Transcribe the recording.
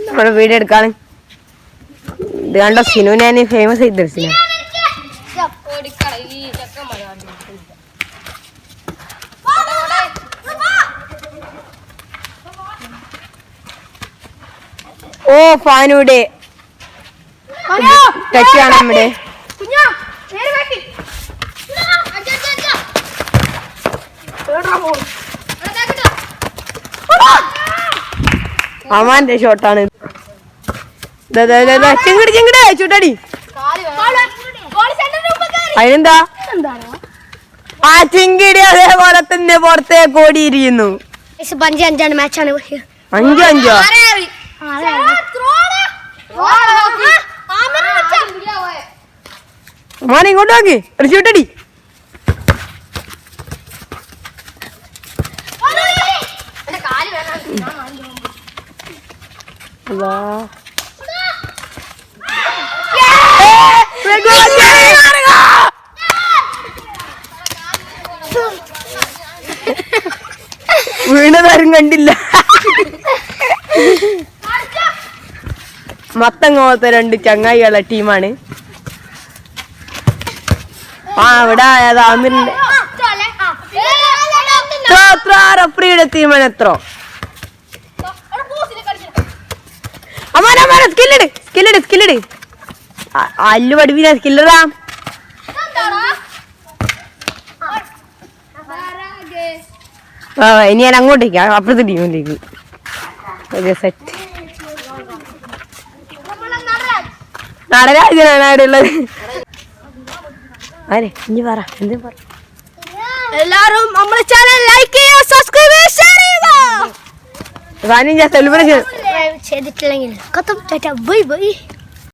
നമ്മുടെ വീഡിയോ എടുക്കാണ്. ഇത് കണ്ടോ, സിനു ഞാൻ ഫേമസ് ആയിട്ട് സിനു. ഓ ഫാനൂടെ ടച്ചാണ് നമ്മുടെ അമ്മാന്റെ ഷോട്ടാണ്. ചിങ്ങടി ചിങ്ങടി ചുട്ടടി. അതിനെന്താ ആ ചിങ്കിടി അതേപോലെ തന്നെ പുറത്തേക്ക് ഓടിയിരിക്കുന്നു. 5-5 മാച്ചാണ്. 5-5 അമ്മാനെ ഇങ്ങോട്ട് നോക്കി ഒരു ചുട്ടടി. വീണതാരും കണ്ടില്ല. മത്തങ്ങോത്തെ 2 ചങ്ങായികളുടെ ടീമാണ്. ആ ഇവിടെ റഫറിയുടെ തീരുമാനം എത്ര? അമ്മാനെ സ്കില്ലിട് സ്കില്ലിട് സ്കില്ലിട്. അല്ലു പഠിപ്പിച്ച സ്കില്ലറാ. ഇനി ഞാൻ അങ്ങോട്ടേക്ക് അപ്പുറത്തെ ടീമിലേക്ക്. സെറ്റ് നടരാജനാണ് അവിടെ ഉള്ളത്. അതെ ഇനി പറ എന്ത് പറ. എല്ലാരും നമ്മുടെ ചാനൽ ലൈക്ക് ചെയ്യുക, സബ്സ്ക്രൈബ് ചെയ്യുക, ഷെയർ ചെയ്യുക. സെലിബ്രേഷൻ ചെയ്തിട്ടില്ലെങ്കിൽ ബൈ ബൈ.